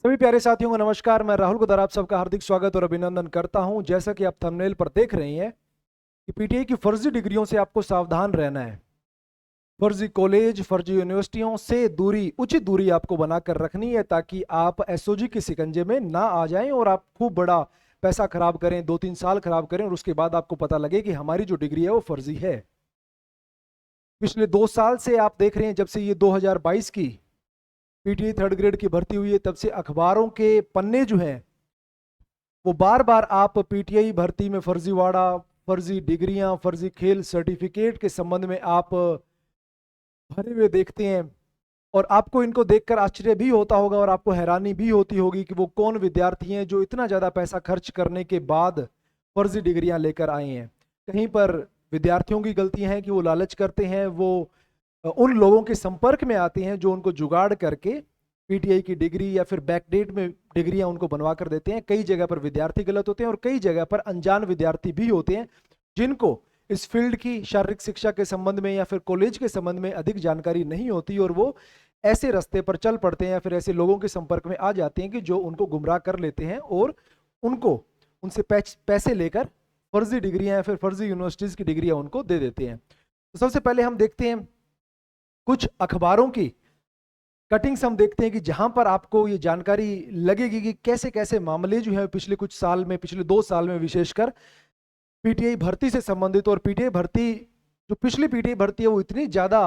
सभी प्यारे साथियों को नमस्कार। मैं राहुल गुदर आप सबका हार्दिक स्वागत और अभिनंदन करता हूं। जैसा कि आप थंबनेल पर देख रहे हैं कि पीटीआई की फर्जी डिग्रियों से आपको सावधान रहना है। फर्जी कॉलेज, फर्जी यूनिवर्सिटियों से दूरी, उचित दूरी आपको बनाकर रखनी है ताकि आप एसओजी के शिकंजे में ना आ जाएं और आप खूब बड़ा पैसा खराब करें, 2-3 साल खराब करें और उसके बाद आपको पता लगे कि हमारी जो डिग्री है वो फर्जी है। पिछले 2 साल से आप देख रहे हैं, जब से ये 2022 की पीटीआई थर्ड ग्रेड की भर्ती हुई है, तब से अखबारों के पन्ने जो हैं वो बार बार आप पीटीआई भर्ती में फर्जीवाड़ा, फर्जी डिग्रियां, फर्जी खेल सर्टिफिकेट के संबंध में आप भरे हुए देखते हैं। और आपको इनको देखकर आश्चर्य भी होता होगा और आपको हैरानी भी होती होगी कि वो कौन विद्यार्थी हैं जो इतना ज़्यादा पैसा खर्च करने के बाद फर्जी डिग्रियां लेकर आए हैं। कहीं पर विद्यार्थियों की गलतियां हैं कि वो लालच करते हैं, वो उन लोगों के संपर्क में आते हैं जो उनको जुगाड़ करके पीटीआई की डिग्री या फिर बैकडेट में डिग्रियां उनको बनवा कर देते हैं। कई जगह पर विद्यार्थी गलत होते हैं और कई जगह पर अनजान विद्यार्थी भी होते हैं जिनको इस फील्ड की शारीरिक शिक्षा के संबंध में या फिर कॉलेज के संबंध में अधिक जानकारी नहीं होती और वो ऐसे रास्ते पर चल पड़ते हैं या फिर ऐसे लोगों के संपर्क में आ जाते हैं कि जो उनको गुमराह कर लेते हैं और उनको उनसे पैसे लेकर फर्जी डिग्रियां या फिर फर्जी यूनिवर्सिटीज की डिग्रियां उनको दे देते हैं। तो सबसे पहले हम देखते हैं कुछ अखबारों की कटिंग्स। हम देखते हैं कि जहां पर आपको ये जानकारी लगेगी कि कैसे कैसे मामले जो है पिछले कुछ साल में, पिछले 2 साल में विशेषकर पीटीआई भर्ती से संबंधित, और पीटीआई भर्ती जो पिछली पीटीआई भर्ती है वो इतनी ज्यादा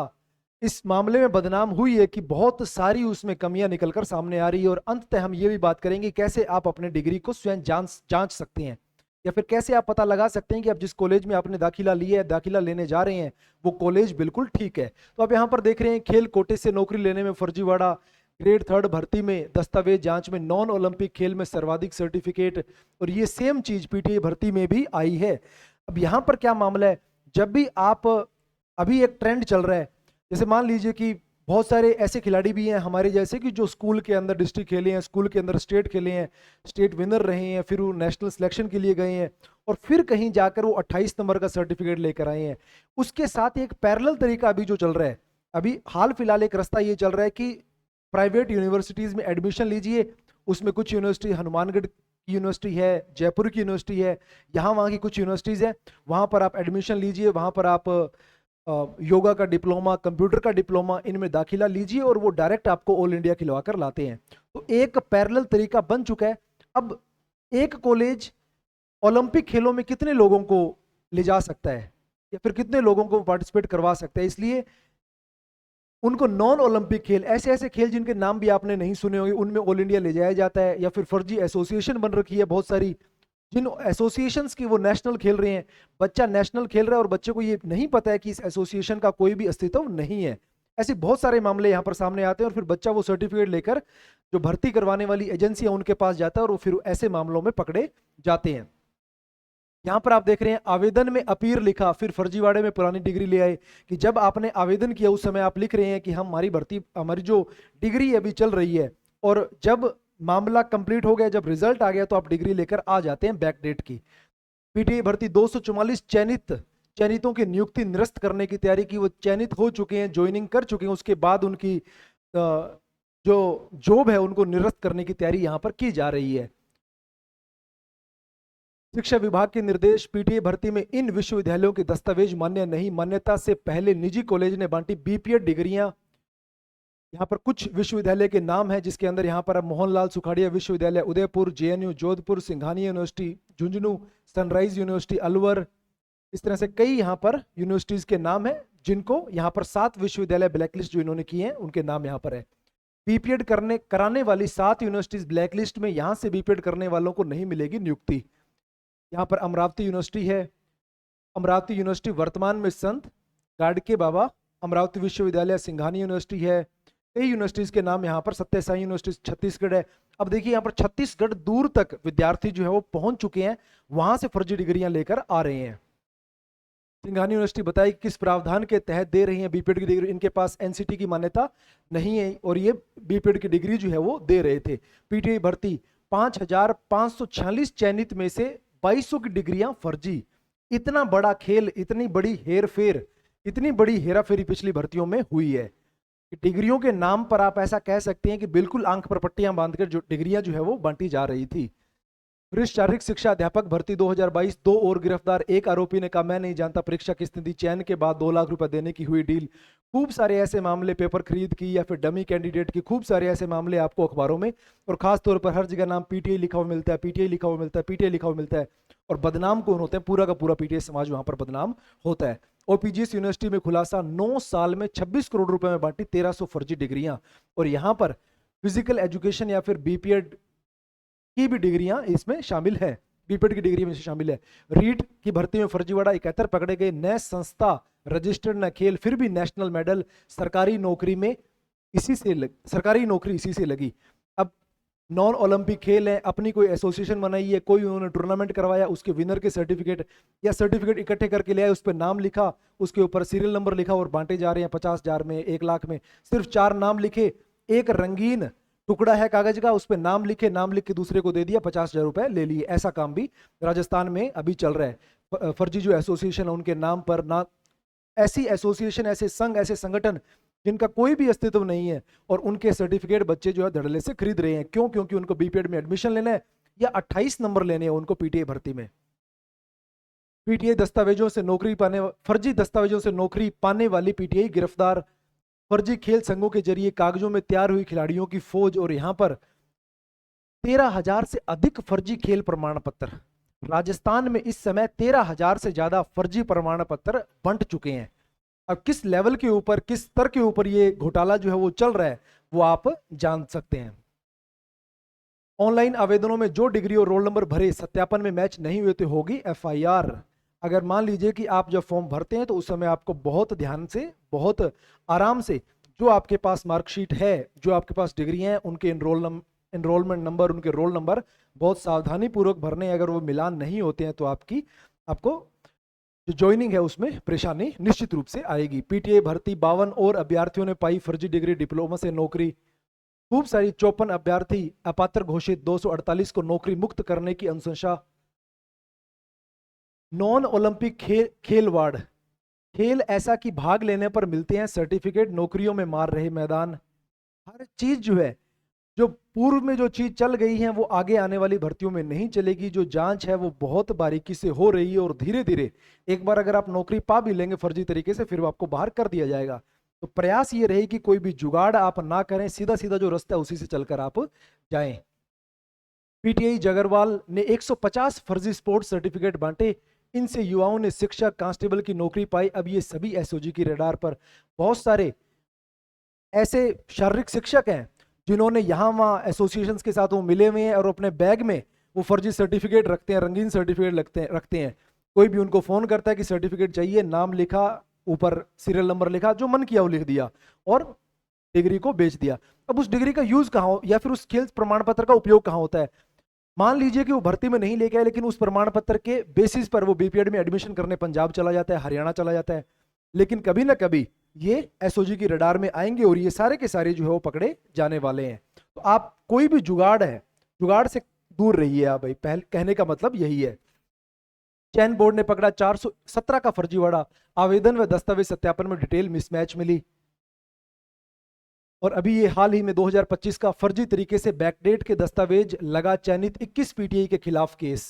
इस मामले में बदनाम हुई है कि बहुत सारी उसमें कमियां निकलकर सामने आ रही है। और अंततः हम ये भी बात करेंगे कैसे आप अपने डिग्री को स्वयं जांच सकते हैं या फिर कैसे आप पता लगा सकते हैं कि आप जिस कॉलेज में आपने दाखिला लिया है, दाखिला लेने जा रहे हैं, वो कॉलेज बिल्कुल ठीक है। तो आप यहाँ पर देख रहे हैं खेल कोटे से नौकरी लेने में फर्जीवाड़ा, ग्रेड 3 भर्ती में दस्तावेज जांच में नॉन ओलंपिक खेल में सर्वाधिक सर्टिफिकेट, और ये सेम चीज पीटीआई भर्ती में भी आई है। अब यहाँ पर क्या मामला है, जब भी आप, अभी एक ट्रेंड चल रहा है, जैसे मान लीजिए कि बहुत सारे ऐसे खिलाड़ी भी हैं हमारे जैसे कि जो स्कूल के अंदर डिस्ट्रिक्ट खेले हैं, स्कूल के अंदर स्टेट खेले हैं, स्टेट विनर रहे हैं, फिर वो नेशनल सिलेक्शन के लिए गए हैं और फिर कहीं जाकर वो 28 नंबर का सर्टिफिकेट लेकर आए हैं। उसके साथ एक पैरेलल तरीका अभी जो चल रहा है, अभी हाल फिलहाल एक रास्ता ये चल रहा है कि प्राइवेट यूनिवर्सिटीज में एडमिशन लीजिए। उसमें कुछ यूनिवर्सिटी, हनुमानगढ़ की यूनिवर्सिटी है, जयपुर की यूनिवर्सिटी है, यहाँ वहाँ की कुछ यूनिवर्सिटीज़ है, वहाँ पर आप एडमिशन लीजिए, वहाँ पर आप योगा का डिप्लोमा, कंप्यूटर का डिप्लोमा, इनमें दाखिला लीजिए और वो डायरेक्ट आपको ऑल इंडिया खिलवा कर लाते हैं। तो एक पैरेलल तरीका बन चुका है। अब एक कॉलेज ओलंपिक खेलों में कितने लोगों को ले जा सकता है या फिर कितने लोगों को पार्टिसिपेट करवा सकता है, इसलिए उनको नॉन ओलंपिक खेल, ऐसे ऐसे खेल जिनके नाम भी आपने नहीं सुने होंगे, उनमें ऑल इंडिया ले जाया जाता है। या फिर फर्जी एसोसिएशन बन रखी है बहुत सारी, जिन एसोसिएशंस की वो नेशनल खेल रहे हैं, बच्चा नेशनल खेल रहा है और बच्चे को ये नहीं पता है कि इस एसोसिएशन का कोई भी अस्तित्व नहीं है। ऐसे बहुत सारे मामले यहाँ पर सामने आते हैं और फिर बच्चा वो सर्टिफिकेट लेकर जो भर्ती करवाने वाली एजेंसी है उनके पास जाता है और वो फिर ऐसे मामलों में पकड़े जाते हैं। यहाँ पर आप देख रहे हैं आवेदन में अपीर लिखा, फिर फर्जीवाड़े में पुरानी डिग्री ले आए कि जब आपने आवेदन किया उस समय आप लिख रहे हैं कि हमारी भर्ती, हमारी जो डिग्री अभी चल रही है, और जब मामला कंप्लीट हो गया, जब रिजल्ट आ गया तो आप डिग्री लेकर आ जाते हैं बैकडेट की। पीटीआई भर्ती 244 चयनितों की नियुक्ति निरस्त करने की तैयारी की। वो चयनित हो चुके हैं, ज्वाइनिंग कर चुके हैं, उसके बाद उनकी जो जॉब है उनको निरस्त करने की तैयारी यहाँ पर की जा रही है। शिक्षा विभाग के निर्देश, पीटीआई भर्ती में इन विश्वविद्यालयों के दस्तावेज मान्य नहीं, मान्यता से पहले निजी कॉलेज ने बांटी बीपीएड डिग्रियां। यहाँ पर कुछ विश्वविद्यालय के नाम है जिसके अंदर यहाँ पर मोहनलाल सुखाड़िया विश्वविद्यालय Udaipur, JNU Jodhpur, Singhania university Jhunjhunu, sunrise university Alwar, इस तरह से कई यहाँ पर यूनिवर्सिटीज के नाम है जिनको यहाँ पर 7 विश्वविद्यालय ब्लैकलिस्ट जो इन्होंने किए हैं उनके नाम यहाँ पर है। बीपीएड कराने वाली 7 यूनिवर्सिटीज ब्लैकलिस्ट में, यहाँ से बीपीएड करने वालों को नहीं मिलेगी नियुक्ति। यहाँ पर अमरावती यूनिवर्सिटी है, अमरावती यूनिवर्सिटी वर्तमान में संत गाडगे बाबा अमरावती विश्वविद्यालय, सिंघानी यूनिवर्सिटी है, कई यूनिवर्सिटीज के नाम यहाँ पर, सत्य साई यूनिवर्सिटी छत्तीसगढ़ है। अब देखिए यहाँ पर छत्तीसगढ़ दूर तक विद्यार्थी जो है वो पहुंच चुके हैं, वहां से फर्जी डिग्रियां लेकर आ रहे हैं। सिंघानी यूनिवर्सिटी बताई किस प्रावधान के तहत दे रही है बीपीएड की डिग्री, इनके पास एनसीटी की मान्यता नहीं है और ये बीपीएड की डिग्री जो है वो दे रहे थे। पीटीआई भर्ती 5546 चयनित में से 2200 की डिग्रियां फर्जी। इतना बड़ा खेल, इतनी बड़ी हेर फेर, इतनी बड़ी हेराफेरी पिछली भर्तियों में हुई है। कि डिग्रियों के नाम पर आप ऐसा कह सकते हैं कि बिल्कुल आंख पर पट्टियां बांधकर जो डिग्रियां जो है वो बांटी जा रही थी। वरिष्ठ शारीरिक शिक्षा अध्यापक भर्ती 2022, 2 और गिरफ्तार, एक आरोपी ने कहा मैं नहीं जानता परीक्षा किस दिन थी, चयन के बाद 2 लाख रुपए देने की हुई डील। खूब सारे ऐसे मामले, पेपर खरीद की या फिर डमी कैंडिडेट की, खूब सारे ऐसे मामले आपको अखबारों में और खास तौर पर हर जगह नाम पीटीआई लिखा हुआ मिलता है, पीटीआई लिखा हुआ मिलता है, पीटीआई लिखा हुआ मिलता है। और बदनाम कौन होते हैं? पूरा का पूरा पीटीआई समाज वहां पर बदनाम होता है। ओपीजीएस यूनिवर्सिटी में खुलासा, 9 साल में 26 करोड़ रुपए में बांटी 1300 फर्जी डिग्रियां। और यहां पर फिजिकल एजुकेशन या फिर बीपीएड की भी डिग्रियां इसमें शामिल है, बीपीएड की डिग्री में शामिल है। रीट की भर्ती में फर्जीवाड़ा, 71 पकड़े गए, न संस्था रजिस्टर्ड न खेल, फिर भी नेशनल मेडल, सरकारी नौकरी में सरकारी नौकरी इसी से लगी। अब नॉन ओलंपिक खेल है, अपनी कोई एसोसिएशन बनाई है, कोई उन्होंने टूर्नामेंट करवाया, उसके विनर के सर्टिफिकेट या सर्टिफिकेट इकट्ठे करके ले आए, उस पर नाम लिखा, उसके ऊपर सीरियल नंबर लिखा और बांटे जा रहे हैं 50,000 में, 1 लाख में। सिर्फ 4 नाम लिखे, एक रंगीन टुकड़ा है कागज का, उस पर नाम लिखे, नाम लिख के दूसरे को दे दिया, 50,000 रुपए ले लिए। ऐसा काम भी राजस्थान में अभी चल रहा है। फर्जी जो एसोसिएशन है उनके नाम पर ना, ऐसी एसोसिएशन, ऐसे संघ, ऐसे संगठन जिनका कोई भी अस्तित्व नहीं है और उनके सर्टिफिकेट बच्चे जो है धड़ल्ले से खरीद रहे हैं। क्यों? क्योंकि उनको बीपीएड में एडमिशन लेना है या 28 नंबर लेने हैं उनको पीटीए भर्ती में। पीटीए दस्तावेजों से नौकरी पाने, फर्जी दस्तावेजों से नौकरी पाने वाली पीटीआई गिरफ्तार। फर्जी खेल संघों के जरिए कागजों में तैयार हुई खिलाड़ियों की फौज। और यहां पर 13,000 से अधिक फर्जी खेल प्रमाण पत्र। राजस्थान में इस समय 13,000 से ज्यादा फर्जी प्रमाण पत्र बंट चुके हैं। अब किस लेवल के ऊपर, किस स्तर के ऊपर ये घोटाला जो है वो चल रहा है वो आप जान सकते हैं। ऑनलाइन आवेदनों में जो डिग्री और रोल नंबर भरे सत्यापन में मैच नहीं हुए तो होगी एफआईआर। अगर मान लीजिए कि आप जब फॉर्म भरते हैं तो उस समय आपको बहुत ध्यान से, बहुत आराम से, जो आपके पास मार्कशीट है, जो आपके पास डिग्री हैं, उनके एनरोलमेंट नंबर, उनके रोल नंबर बहुत सावधानी पूर्वक भरने हैं। अगर वो मिलान नहीं होते हैं तो आपको जो ज्वाइनिंग है उसमें परेशानी निश्चित रूप से आएगी। पीटीए भर्ती, 52 और अभ्यर्थियों ने पाई फर्जी डिग्री, डिप्लोमा से नौकरी। खूब सारी 54 अभ्यर्थी अपात्र घोषित, 248 को नौकरी मुक्त करने की अनुशंसा। नॉन ओलंपिक खेल वार्ड, खेल ऐसा कि भाग लेने पर मिलते हैं सर्टिफिकेट, नौकरियों में मार रहे मैदान। हर चीज जो है, जो पूर्व में जो चीज चल गई है वो आगे आने वाली भर्तियों में नहीं चलेगी। जो जांच है वो बहुत बारीकी से हो रही है और धीरे धीरे एक बार अगर आप नौकरी पा भी लेंगे फर्जी तरीके से, फिर आपको बाहर कर दिया जाएगा। तो प्रयास ये रहे कि कोई भी जुगाड़ आप ना करें, सीधा सीधा जो रास्ता है उसी से चलकर आप जाएं। पीटीआई जगरवाल ने 150 फर्जी स्पोर्ट्स सर्टिफिकेट बांटे, इनसे युवाओं ने शिक्षक, कांस्टेबल की नौकरी पाई। अब ये सभी एसओजी की रडार पर। बहुत सारे ऐसे शारीरिक शिक्षक हैं जिन्होंने यहाँ वहाँ एसोसिएशंस के साथ वो मिले हुए हैं और अपने बैग में वो फर्जी सर्टिफिकेट रखते हैं, रंगीन सर्टिफिकेट रखते हैं। कोई भी उनको फोन करता है कि सर्टिफिकेट चाहिए, नाम लिखा, ऊपर सीरियल नंबर लिखा, जो मन किया वो लिख दिया और डिग्री को बेच दिया। अब उस डिग्री का यूज कहाँ हो या फिर उस स्किल्स प्रमाण पत्र का उपयोग कहाँ होता है? मान लीजिए कि वो भर्ती में नहीं लेके आए, लेकिन उस प्रमाण पत्र के बेसिस पर वो बीपीएड में एडमिशन करने पंजाब चला जाता है, हरियाणा चला जाता है। लेकिन कभी ना कभी ये एसओजी की रडार में आएंगे और ये सारे के सारे जो है वो पकड़े जाने वाले हैं। तो आप कोई भी जुगाड़ है, जुगाड़ से दूर रहिए आप भाई, पहले कहने का मतलब यही है। चयन बोर्ड ने पकड़ा 417 का फर्जीवाड़ा, आवेदन व दस्तावेज सत्यापन में डिटेल मिसमैच मिली। और अभी ये हाल ही में 2025 का फर्जी तरीके से बैकडेट के दस्तावेज लगा चयनित 21 पीटीआई के खिलाफ केस।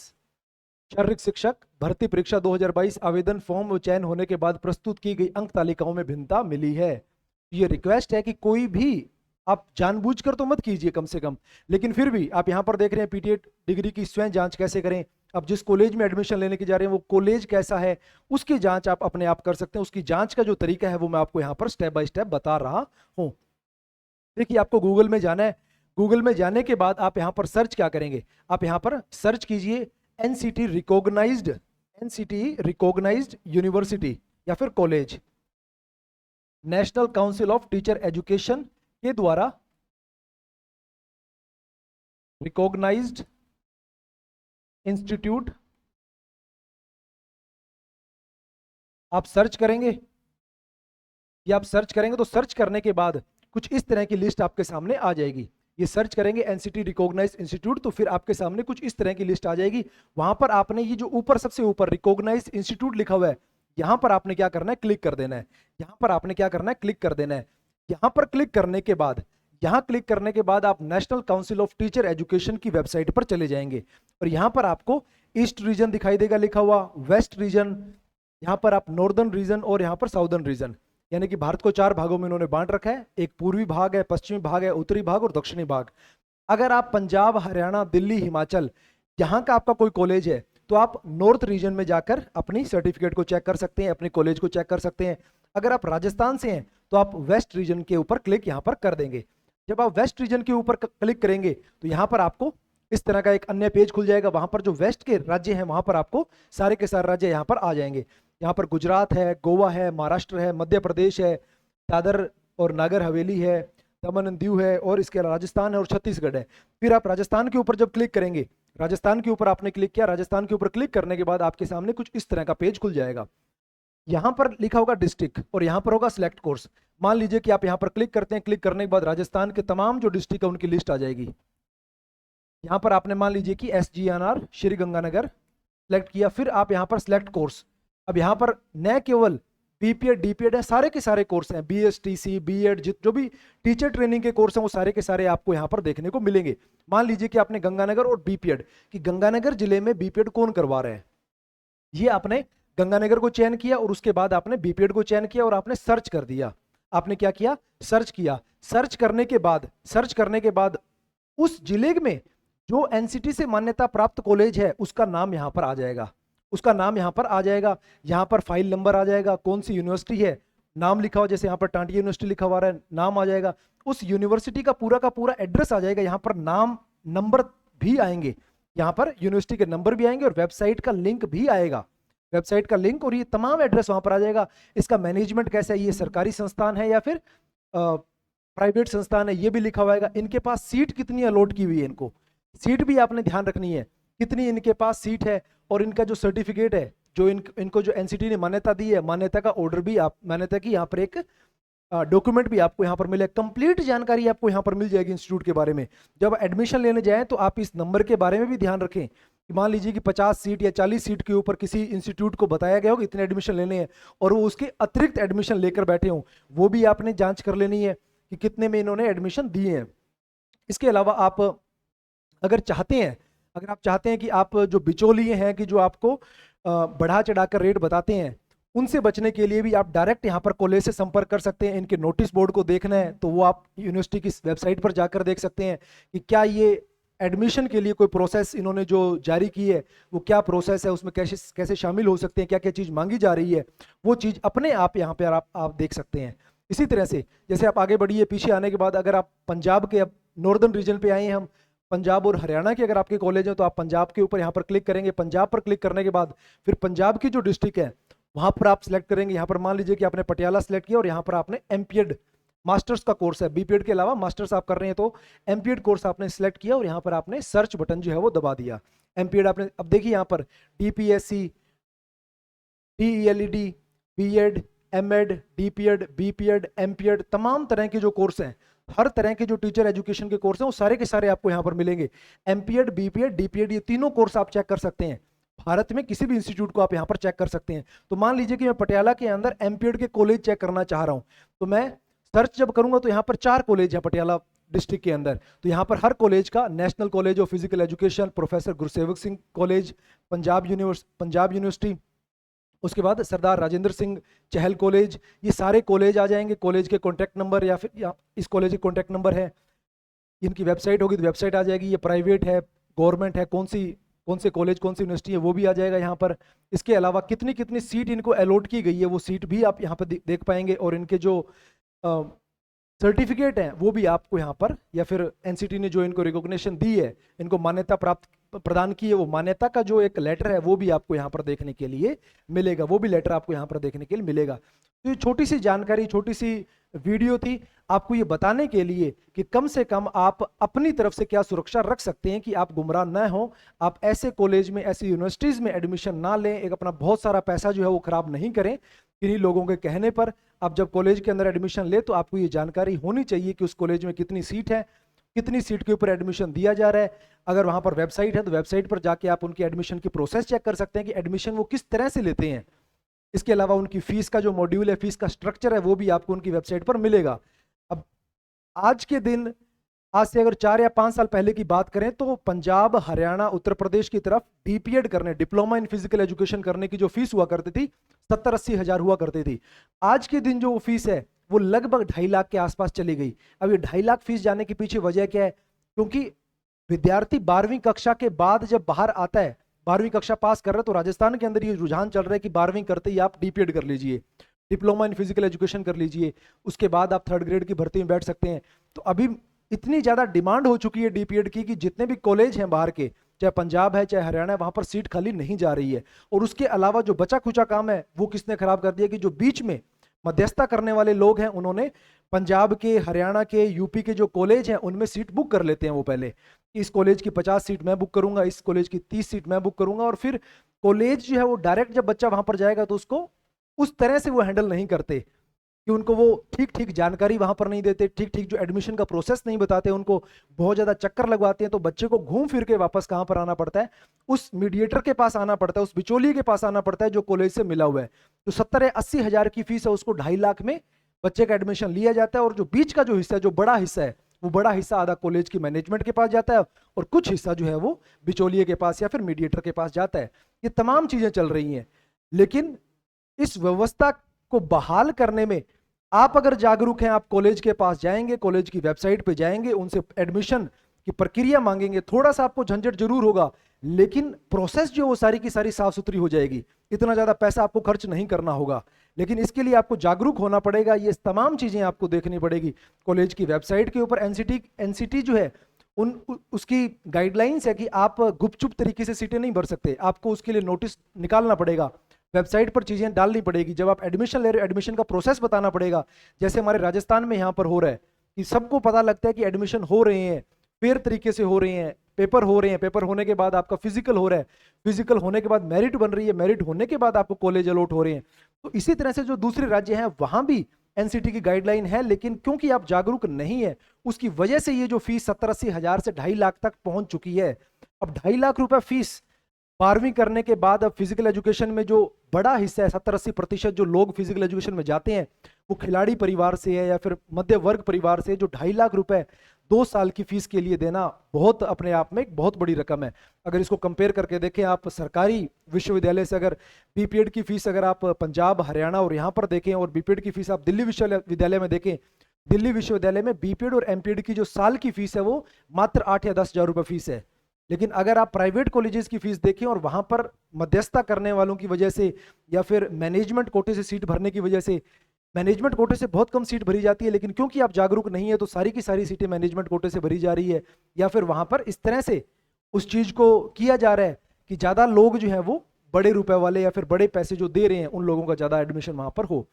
शारीरिक शिक्षक भर्ती परीक्षा 2022 आवेदन फॉर्म चयन होने के बाद प्रस्तुत की गई अंक तालिकाओं में भिन्नता मिली है। ये रिक्वेस्ट है कि कोई भी आप जानबूझकर तो मत कीजिए कम से कम, लेकिन फिर भी आप यहां पर देख रहे हैं पीटीए डिग्री की स्वयं जांच कैसे करें। आप जिस कॉलेज में एडमिशन लेने के जा रहे हैं वो कॉलेज कैसा है उसकी जांच आप अपने आप कर सकते हैं। उसकी जांच का जो तरीका है वो मैं आपको यहाँ पर स्टेप बाय स्टेप बता रहा हूं। देखिए, आपको गूगल में जाना है। गूगल में जाने के बाद आप यहां पर सर्च क्या करेंगे? आप यहां पर सर्च कीजिए एनसीटी रिकॉग्नाइज्ड यूनिवर्सिटी या फिर college, national council of teacher education के द्वारा रिकॉग्नाइज्ड इंस्टीट्यूट। आप सर्च करेंगे या आप सर्च करेंगे तो सर्च करने के बाद कुछ इस तरह की लिस्ट आपके सामने आ जाएगी। ये सर्च करेंगे एनसीटी रिकॉग्नाइज्ड इंस्टीट्यूट तो फिर आपके सामने कुछ इस तरह की लिस्ट आ जाएगी। वहां पर आपने ये जो ऊपर सबसे ऊपर रिकॉग्नाइज्ड इंस्टीट्यूट लिखा हुआ है, यहां पर आपने क्या करना है? क्लिक कर देना है। यहां पर आपने क्या करना है? क्लिक कर देना है। यहाँ पर क्लिक करने के बाद, यहाँ क्लिक करने के बाद आप national council of teacher education की वेबसाइट पर चले जाएंगे और यहाँ पर आपको ईस्ट रीजन दिखाई देगा लिखा हुआ, वेस्ट रीजन, यहाँ पर आप नॉर्दर्न रीजन और यहाँ पर साउदर्न रीजन, यानी कि भारत को 4 भागों में इन्होंने बांट रखा है। एक पूर्वी भाग है, पश्चिमी भाग है, उत्तरी भाग और दक्षिणी भाग। अगर आप पंजाब, हरियाणा, दिल्ली, हिमाचल यहाँ का आपका कोई कॉलेज है तो आप नॉर्थ रीजन में जाकर अपनी सर्टिफिकेट को चेक कर सकते हैं, अपने कॉलेज को चेक कर सकते हैं। अगर आप राजस्थान से हैं तो आप वेस्ट रीजन के ऊपर क्लिक यहाँ पर कर देंगे। जब आप वेस्ट रीजन के ऊपर क्लिक करेंगे तो यहाँ पर आपको इस तरह का एक अन्य पेज खुल जाएगा। वहां पर जो वेस्ट के राज्य हैं वहां पर आपको सारे के सारे राज्य यहाँ पर आ जाएंगे। यहाँ पर गुजरात है, गोवा है, महाराष्ट्र है, मध्य प्रदेश है, दादर और नागर हवेली है, दमन एंड दीव है और इसके अलावा राजस्थान है और छत्तीसगढ़ है। फिर आप राजस्थान के ऊपर जब क्लिक करेंगे, राजस्थान के ऊपर आपने क्लिक किया, राजस्थान के ऊपर क्लिक करने के बाद आपके सामने कुछ इस तरह का पेज खुल जाएगा। यहाँ पर लिखा होगा डिस्ट्रिक्ट और यहाँ पर होगा सिलेक्ट कोर्स। मान लीजिए कि आप यहाँ पर क्लिक करते हैं, क्लिक करने के बाद राजस्थान के तमाम जो डिस्ट्रिक्ट है उनकी लिस्ट आ जाएगी। यहाँ पर आपने मान लीजिए कि SGNR श्री गंगानगर सेलेक्ट किया, फिर आप यहाँ पर सिलेक्ट कोर्स। अब यहाँ पर न केवल BPED DPED है, सारे के सारे कोर्स हैं, BSTC B.Ed जो भी टीचर ट्रेनिंग के कोर्स हैं वो सारे के सारे आपको यहाँ पर देखने को मिलेंगे। मान लीजिए कि आपने गंगानगर और BPED कि गंगानगर जिले में BPED कौन करवा रहे हैं, ये आपने गंगानगर को चयन किया और उसके बाद आपने BPED को चयन किया और आपने सर्च कर दिया। आपने क्या किया, सर्च किया। सर्च करने के बाद उस जिले में जो NCT से मान्यता प्राप्त कॉलेज है उसका नाम यहाँ पर आ जाएगा, उसका नाम यहाँ पर आ जाएगा। यहाँ पर फाइल नंबर आ जाएगा, कौन सी यूनिवर्सिटी है, नाम लिखा हुआ, जैसे यहाँ पर टांडी यूनिवर्सिटी लिखा हुआ है, नाम आ जाएगा। उस यूनिवर्सिटी का पूरा एड्रेस आ जाएगा। यहाँ पर नाम, नंबर भी आएंगे, यहाँ पर यूनिवर्सिटी के नंबर भी आएंगे और वेबसाइट का लिंक भी आएगा, वेबसाइट का लिंक, और ये तमाम एड्रेस वहां पर आ जाएगा। इसका मैनेजमेंट कैसा है, ये सरकारी संस्थान है या फिर प्राइवेट संस्थान है, ये भी लिखा हुआ है। इनके पास सीट कितनी अलॉट की हुई है, इनको सीट भी आपने ध्यान रखनी है, कितनी इनके पास सीट है। और इनका जो सर्टिफिकेट है, जो इनको जो NCT ने मान्यता दी है, मान्यता का ऑर्डर भी आप, मान्यता की यहाँ पर एक डॉक्यूमेंट भी आपको यहाँ पर मिलेगा। कंप्लीट जानकारी आपको यहाँ पर मिल जाएगी इंस्टीट्यूट के बारे में। जब एडमिशन लेने जाएं तो आप इस नंबर के बारे में भी ध्यान रखें कि मान लीजिए कि 50 सीट या 40 सीट के ऊपर किसी इंस्टीट्यूट को बताया गया हो कि इतने एडमिशन लेने हैं और वो उसके अतिरिक्त एडमिशन लेकर बैठे हों, वो भी आपने जांच कर लेनी है कि कितने में इन्होंने एडमिशन दिए हैं। इसके अलावा आप अगर आप चाहते हैं कि आप जो बिचौलिए हैं कि जो आपको बढ़ा चढ़ाकर रेट बताते हैं, उनसे बचने के लिए भी आप डायरेक्ट यहाँ पर कॉलेज से संपर्क कर सकते हैं। इनके नोटिस बोर्ड को देखना है तो वो आप यूनिवर्सिटी की वेबसाइट पर जाकर देख सकते हैं कि क्या ये एडमिशन के लिए कोई प्रोसेस इन्होंने जो जारी की है वो क्या प्रोसेस है, उसमें कैसे कैसे शामिल हो सकते हैं, क्या क्या चीज़ मांगी जा रही है, वो चीज़ अपने आप यहाँ पर आप देख सकते हैं। इसी तरह से जैसे आप आगे बढ़िए, पीछे आने के बाद अगर आप पंजाब के, अब नॉर्दर्न रीजन पे आए हैं हम, पंजाब और हरियाणा के अगर आपके कॉलेज हैं तो आप पंजाब के ऊपर यहाँ पर क्लिक करेंगे। पंजाब पर क्लिक करने के बाद फिर पंजाब की जो डिस्ट्रिक्ट है वहां पर आप सिलेक्ट करेंगे। यहाँ पर मान लीजिए कि आपने पटियाला सिलेक्ट किया और यहाँ पर आपने MPED मास्टर्स का कोर्स है, BPED के अलावा मास्टर्स आप कर रहे हैं तो MPED कोर्स आपने सिलेक्ट किया और यहाँ पर आपने सर्च बटन जो है वो दबा दिया। MPED आपने, अब देखिए यहाँ पर DPSC, DELED, B.Ed, M.Ed, DPED, BPED, MPED, तमाम तरह के जो कोर्स हैं, हर तरह के जो टीचर एजुकेशन के कोर्स हैं वो सारे के सारे आपको यहाँ पर मिलेंगे। MPED, BPED, DPED, ये तीनों कोर्स आप चेक कर सकते हैं। भारत में किसी भी इंस्टीट्यूट को आप यहाँ पर चेक कर सकते हैं। तो मान लीजिए कि मैं पटियाला के अंदर MPED के कॉलेज चेक करना चाह रहा हूँ, तो मैं सर्च जब करूंगा तो यहाँ पर 4 कॉलेज है पटियाला डिस्ट्रिक्ट के अंदर। तो यहाँ पर हर कॉलेज का, National College of Physical Education, Professor Gursewak Singh College, Punjab University, उसके बाद सरदार राजेंद्र सिंह चहल कॉलेज, ये सारे कॉलेज आ जाएंगे। कॉलेज के कॉन्टैक्ट नंबर या फिर इस कॉलेज के कॉन्टैक्ट नंबर है, इनकी वेबसाइट होगी तो वेबसाइट आ जाएगी। ये प्राइवेट है, गवर्नमेंट है, कौन से कॉलेज, कौन सी यूनिवर्सिटी है वो भी आ जाएगा यहाँ पर। इसके अलावा कितनी कितनी सीट इनको अलॉट की गई है वो सीट भी आप यहाँ पर देख पाएंगे। और इनके जो सर्टिफिकेट हैं वो भी आपको यहाँ पर, या फिर NCT ने जो इनको रिकॉग्निशन दी है, इनको मान्यता प्रदान की है, वो मान्यता का जो एक लेटर है वो भी आपको यहाँ पर देखने के लिए मिलेगा, वो भी लेटर आपको यहाँ पर देखने के लिए मिलेगा। तो ये छोटी सी जानकारी, छोटी सी वीडियो थी आपको ये बताने के लिए कि कम से कम आप अपनी तरफ से क्या सुरक्षा रख सकते हैं कि आप गुमराह न हो, आप ऐसे कॉलेज में, ऐसी यूनिवर्सिटीज में एडमिशन ना लें, एक अपना बहुत सारा पैसा जो है वो खराब नहीं करें किन्हीं लोगों के कहने पर। आप जब कॉलेज के अंदर एडमिशन ले तो आपको ये जानकारी होनी चाहिए कि उस कॉलेज में कितनी सीट है, कितनी सीट के ऊपर एडमिशन दिया जा रहा है। अगर वहां पर वेबसाइट है तो वेबसाइट पर जाके आप उनकी एडमिशन की प्रोसेस चेक कर सकते हैं कि एडमिशन वो किस तरह से लेते हैं। इसके अलावा उनकी फीस का जो मॉड्यूल है, फीस का स्ट्रक्चर है, वो भी आपको उनकी वेबसाइट पर मिलेगा। आज के दिन, आज से अगर 4 या 5 साल पहले की बात करें तो पंजाब, हरियाणा, उत्तर प्रदेश की तरफ डीपीएड करने, डिप्लोमा इन फिजिकल एजुकेशन करने की जो फीस हुआ करती थी 70-80 हजार हुआ करती थी। आज के दिन जो फीस है वो लगभग 2.5 लाख के आसपास चली गई। अब ये 2.5 लाख फीस जाने के पीछे वजह क्या है? क्योंकि विद्यार्थी 12वीं कक्षा के बाद जब बाहर आता है, 12वीं कक्षा पास कर रहा है, तो राजस्थान के अंदर ये रुझान चल रहा है कि 12वीं करते ही आप डीपीएड कर लीजिए, डिप्लोमा इन फिजिकल एजुकेशन कर लीजिए, उसके बाद आप 3rd ग्रेड की भर्ती में बैठ सकते हैं। तो अभी इतनी ज्यादा डिमांड हो चुकी है डीपीएड की कि जितने भी कॉलेज हैं बाहर के, चाहे पंजाब है चाहे हरियाणा है, वहां पर सीट खाली नहीं जा रही है। और उसके अलावा जो बचा खुचा काम है वो किसने खराब कर दिया कि जो बीच में मध्यस्थता करने वाले लोग हैं उन्होंने पंजाब के, हरियाणा के, यूपी के जो कॉलेज हैं उनमें सीट बुक कर लेते हैं वो पहले, इस कॉलेज की 50 सीट मैं बुक करूंगा, इस कॉलेज की 30 सीट मैं बुक करूंगा, और फिर कॉलेज जो है वो डायरेक्ट जब बच्चा वहां पर जाएगा तो उसको उस तरह से वो हैंडल नहीं करते कि उनको वो ठीक ठीक जानकारी वहां पर नहीं देते, ठीक ठीक जो एडमिशन का प्रोसेस नहीं बताते, उनको बहुत ज्यादा चक्कर लगवाते हैं, तो बच्चे को घूम फिर के वापस कहां पर आना पड़ता है? उस मीडिएटर के पास आना पड़ता है, उस बिचौलिए के पास आना पड़ता है जो कॉलेज से मिला हुआ है। तो 70 या 80 हजार की फीस है, उसको 2.5 लाख में बच्चे का एडमिशन लिया जाता है, और जो बीच का जो हिस्सा है, जो बड़ा हिस्सा है, वो बड़ा हिस्सा आधा कॉलेज की मैनेजमेंट के पास जाता है और कुछ हिस्सा जो है वो बिचौलिए के पास या फिर मीडिएटर के पास जाता है। ये तमाम चीजें चल रही हैं, लेकिन इस व्यवस्था को बहाल करने में आप अगर जागरूक हैं, आप कॉलेज के पास जाएंगे, कॉलेज की वेबसाइट पे जाएंगे, उनसे एडमिशन की प्रक्रिया मांगेंगे, थोड़ा सा आपको झंझट जरूर होगा, लेकिन प्रोसेस जो वो सारी की सारी साफ सुथरी हो जाएगी, इतना ज्यादा पैसा आपको खर्च नहीं करना होगा। लेकिन इसके लिए आपको जागरूक होना पड़ेगा, ये तमाम चीजें आपको देखनी पड़ेगी। कॉलेज की वेबसाइट के ऊपर एनसीटी जो है उसकी गाइडलाइंस है कि आप गुपचुप तरीके से सीटें नहीं भर सकते, आपको उसके लिए नोटिस निकालना पड़ेगा, वेबसाइट पर चीजें डालनी पड़ेगी। जब आप एडमिशन ले रहे हो, एडमिशन का प्रोसेस बताना पड़ेगा, जैसे हमारे राजस्थान में यहाँ पर हो रहा है कि सबको पता लगता है कि एडमिशन हो रहे हैं, फेयर तरीके से हो रहे हैं, पेपर हो रहे हैं, पेपर होने के बाद आपका फिजिकल हो रहा है, फिजिकल होने के बाद मेरिट बन रही है, मेरिट होने के बाद आपको कॉलेज अलॉट हो रहे हैं। तो इसी तरह से जो दूसरे राज्य हैं वहां भी एनसीटी की गाइडलाइन है, लेकिन क्योंकि आप जागरूक नहीं है, उसकी वजह से ये जो फीस 70-80 हजार से 2.5 लाख तक पहुंच चुकी है। अब 2.5 लाख रुपए फीस 12वीं करने के बाद अब फिजिकल एजुकेशन में जो बड़ा हिस्सा है, 70-80% जो लोग फिजिकल एजुकेशन में जाते हैं वो खिलाड़ी परिवार से है या फिर मध्य वर्ग परिवार से, जो 2.5 लाख रुपए 2 साल की फीस के लिए देना बहुत अपने आप में एक बहुत बड़ी रकम है। अगर इसको कंपेयर करके देखें आप सरकारी विश्वविद्यालय से, अगर बीपीएड की फीस अगर आप पंजाब, हरियाणा और यहाँ पर देखें, और बीपीएड की फीस आप दिल्ली विश्वविद्यालय में देखें, दिल्ली विश्वविद्यालय में बीपीएड और एमपीएड की जो साल की फीस है वो मात्र 8 या 10 हजार रुपए फीस है। लेकिन अगर आप प्राइवेट कॉलेजेस की फीस देखें और वहां पर मध्यस्थता करने वालों की वजह से या फिर मैनेजमेंट कोटे से सीट भरने की वजह से, मैनेजमेंट कोटे से बहुत कम सीट भरी जाती है, लेकिन क्योंकि आप जागरूक नहीं है तो सारी की सारी सीटें मैनेजमेंट कोटे से भरी जा रही है, या फिर वहां पर इस तरह से उस चीज को किया जा रहा है कि ज्यादा लोग जो है वो बड़े रुपए वाले या फिर बड़े पैसे जो दे रहे हैं उन लोगों का ज्यादा एडमिशन वहां पर हो।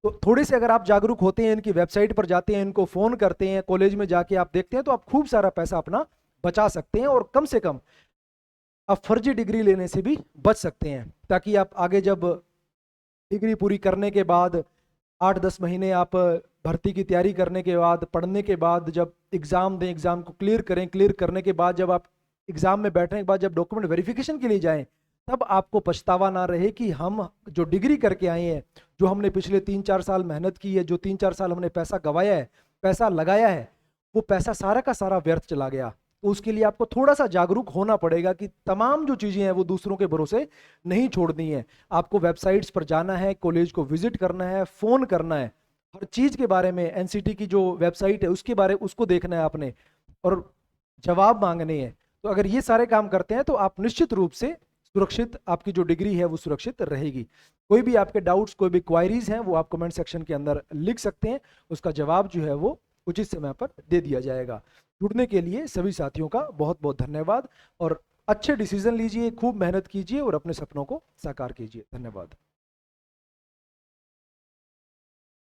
तो थोड़े से अगर आप जागरूक होते हैं, इनकी वेबसाइट पर जाते हैं, इनको फोन करते हैं, कॉलेज में जाके आप देखते हैं, तो आप खूब सारा पैसा अपना बचा सकते हैं और कम से कम आप फर्जी डिग्री लेने से भी बच सकते हैं, ताकि आप आगे जब डिग्री पूरी करने के बाद 8-10 महीने आप भर्ती की तैयारी करने के बाद, पढ़ने के बाद जब एग्जाम दें, एग्जाम को क्लियर करें, क्लियर करने के बाद जब आप एग्जाम में बैठने के बाद जब डॉक्यूमेंट वेरिफिकेशन के लिए जाएं, तब आपको पछतावा ना रहे कि हम जो डिग्री करके आए हैं, जो हमने पिछले 3-4 साल मेहनत की है, जो 3-4 साल हमने पैसा गवाया है, पैसा लगाया है, वो पैसा सारा का सारा व्यर्थ चला गया। तो उसके लिए आपको थोड़ा सा जागरूक होना पड़ेगा कि तमाम जो चीजें हैं वो दूसरों के भरोसे नहीं छोड़नी है। आपको वेबसाइट्स पर जाना है, कॉलेज को विजिट करना है, फोन करना है, हर चीज के बारे में एनसीटी की जो वेबसाइट है उसके बारे उसको देखना है आपने, और जवाब मांगने हैं। तो अगर ये सारे काम करते हैं तो आप निश्चित रूप से सुरक्षित, आपकी जो डिग्री है वो सुरक्षित रहेगी। कोई भी आपके डाउट्स, कोई भी क्वायरीज हैं वो आप कमेंट सेक्शन के अंदर लिख सकते हैं, उसका जवाब जो है वो उचित समय पर दे दिया जाएगा। जुड़ने के लिए सभी साथियों का बहुत बहुत धन्यवाद, और अच्छे डिसीजन लीजिए, खूब मेहनत कीजिए और अपने सपनों को साकार कीजिए। धन्यवाद।